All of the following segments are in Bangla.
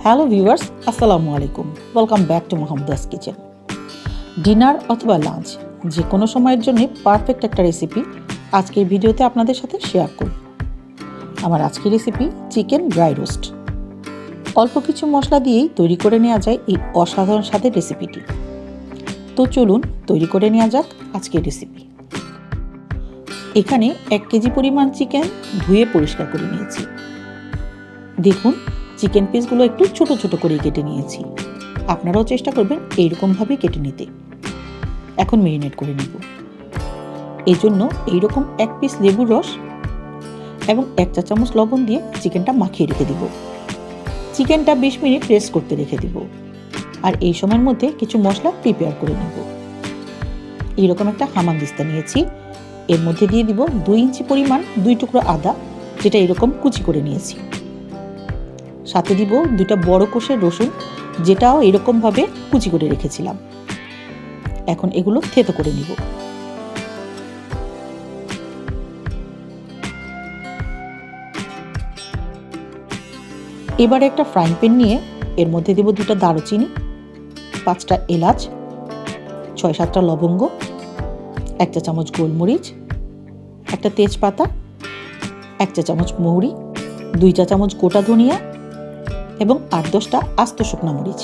হ্যালো ভিউয়ার্স, আসসালামু আলাইকুম। Welcome back to Mohammad's kitchen. Dinner অথবা লাঞ্চ যে কোনো সময়ের জন্য পারফেক্ট একটা রেসিপি আজকের ভিডিওতে আপনাদের সাথে শেয়ার করব। আমার আজকের রেসিপি চিকেন ড্রাই রোস্ট। অল্প কিছু মশলা দিয়েই তৈরি করে নেওয়া যায় এই অসাধারণ স্বাদের রেসিপিটি। তো চলুন তৈরি করে নেওয়া যাক আজকের রেসিপি। এখানে 1 কেজি পরিমাণ চিকেন ধুয়ে পরিষ্কার করে নিয়েছি। দেখুন, চিকেন পিসগুলো একটু ছোট ছোট করে কেটে নিয়েছি। আপনারাও চেষ্টা করবেন এইরকমভাবেই কেটে নিতে। এখন মেরিনেট করে নেব। এই জন্য এইরকম 1 পিস লেবুর রস এবং 1 চা চামচ লবণ দিয়ে চিকেনটা মাখিয়ে রেখে দিব। চিকেনটা 20 মিনিট রেস্ট করতে রেখে দিব। আর এই সময়ের মধ্যে কিছু মশলা প্রিপেয়ার করে নেব। এইরকম একটা হামানদিস্তা নিয়েছি। এর মধ্যে দিয়ে দিব 2 ইঞ্চি পরিমাণ 2 টুকরো আদা, যেটা এরকম কুচি করে নিয়েছি। সাথে দিব 2টা বড় কোষের রসুন, যেটাও এরকমভাবে কুচি করে রেখেছিলাম। এখন এগুলো থেতো করে নিব। এবারে একটা ফ্রাইং প্যান নিয়ে এর মধ্যে দিব 2টা দারুচিনি, 5টা এলাচ, 6-7টা লবঙ্গ, 1 চা চামচ গোলমরিচ, একটা তেজপাতা, 1 চা চামচ মৌরি, 2 চা চামচ গোটা ধনিয়া এবং 8-10টা আস্ত শুকনা মরিচ।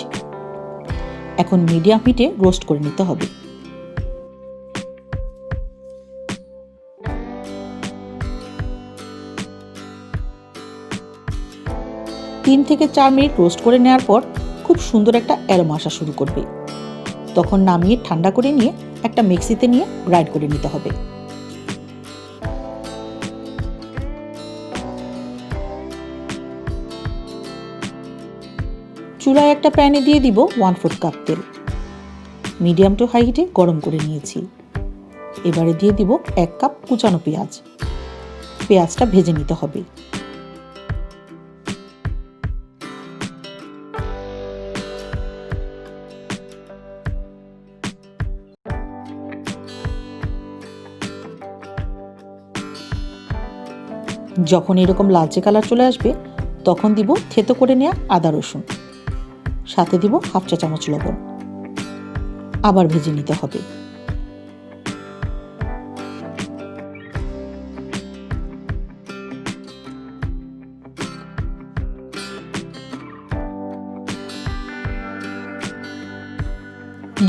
এখন মিডিয়াম হিটে রোস্ট করে নিতে হবে। 3 থেকে 4 মিনিট রোস্ট করে নেওয়ার পর খুব সুন্দর একটা অ্যারোমা আসা শুরু করবে। তখন নামিয়ে ঠান্ডা করে নিয়ে একটা মিক্সিতে নিয়ে গ্রাইন্ড করে নিতে হবে। চুলায় একটা প্যানে দিয়ে দিব 1/4 কাপ তেল। মিডিয়াম টু হাই হিটে গরম করে নিয়েছি। এবারে দিয়ে দিব 1 কাপ কুচানো পেঁয়াজ। পেঁয়াজটা ভেজে নিতে হবে। যখন এরকম লালচে কালার চলে আসবে তখন দিব থেতো করে নেওয়া আদা রসুন। সাথে দিব 1/2 চা চামচ লবণ। আবার ভেজে নিতে হবে।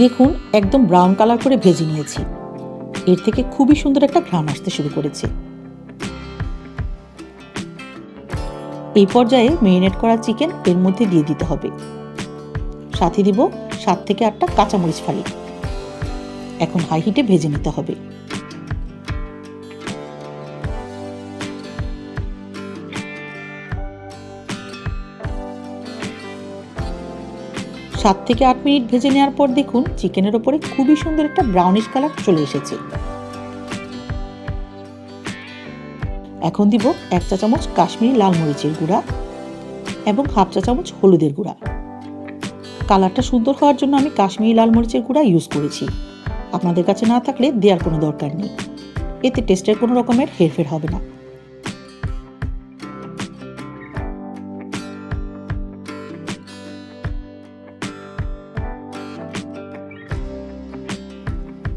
দেখুন, একদম ব্রাউন কালার করে ভেজে নিয়েছি। এর থেকে খুবই সুন্দর একটা ঘ্রাণ আসতে শুরু করেছে। এই পর্যায়ে মেরিনেট করা চিকেন এর মধ্যে দিয়ে দিতে হবে। সাথে দিব 7 থেকে 8টা কাঁচামরিচ ফালি। এখন হাই হিটে ভেজে নিতে হবে। সাত থেকে 8 মিনিট ভেজে নেওয়ার পর দেখুন চিকেনের ওপরে খুবই সুন্দর একটা ব্রাউনিশ কালার চলে এসেছে। এখন দিব 1 চা চামচ কাশ্মীরি লাল মরিচের গুঁড়া এবং 1/2 চা চামচ হলুদের গুঁড়া। কালারটা সুন্দর হওয়ার জন্য আমি কাশ্মীরি লাল মরিচের গুঁড়া ইউজ করেছি। আপনাদের কাছে না থাকলে দেওয়ার কোনো দরকার নেই। এতে টেস্টের কোনো রকমের হেরফের হবে না।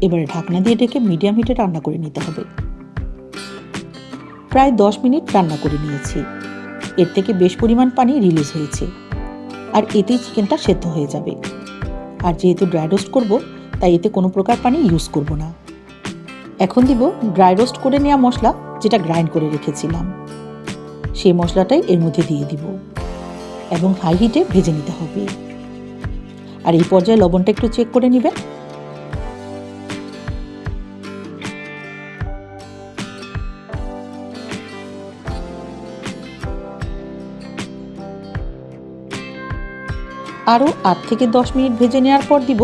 এবারে ঢাকনা দিয়ে ঢেকে মিডিয়াম হিটে রান্না করে নিতে হবে। প্রায় 10 মিনিট রান্না করে নিয়েছি। এর থেকে বেশ পরিমাণ পানি রিলিজ হয়েছে। আর এতেই চিকেনটা সেদ্ধ হয়ে যাবে। আর যেহেতু ড্রাই রোস্ট করব, তাই এতে কোনো প্রকার পানি ইউজ করব না। এখন দিব ড্রাই রোস্ট করে নেওয়া মশলা, যেটা গ্রাইন্ড করে রেখেছিলাম। সেই মশলাটাই এর মধ্যে দিয়ে দিব এবং হাই হিটে ভেজে নিতে হবে। আর এই পর্যায়ে লবণটা একটু চেক করে নেবেন। আরও 8 থেকে 10 মিনিট ভেজে নেওয়ার পর দিব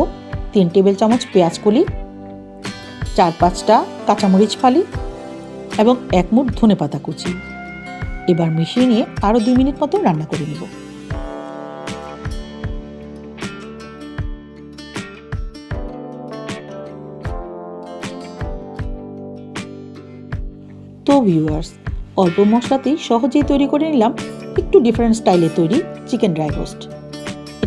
3 টেবিল চামচ পেঁয়াজ কলি, 4-5টা কাঁচামরিচ ফালি এবং 1 মুঠ ধনেপাতা কুচি। এবার মিশিয়ে নিয়ে আরও 2 মিনিট মতো রান্না করে নেব। তো ভিউয়ার্স, অল্প মশলাতেই সহজেই তৈরি করে নিলাম একটু ডিফারেন্ট স্টাইলে তৈরি চিকেন ড্রাই রোস্ট।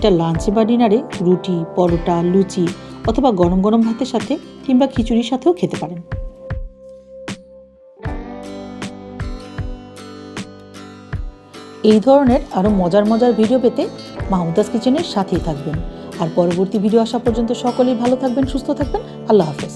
এটা লাঞ্চে বা ডিনারে রুটি, পরোটা, লুচি অথবা গরম গরম ভাতের সাথে কিংবা খিচুড়ির সাথেও খেতে পারেন। এই ধরনের আরও মজার মজার ভিডিও পেতে মাহমুদাস কিচেনের সাথেই থাকবেন। আর পরবর্তী ভিডিও আসা পর্যন্ত সকলেই ভালো থাকবেন, সুস্থ থাকবেন। আল্লাহ হাফেজ।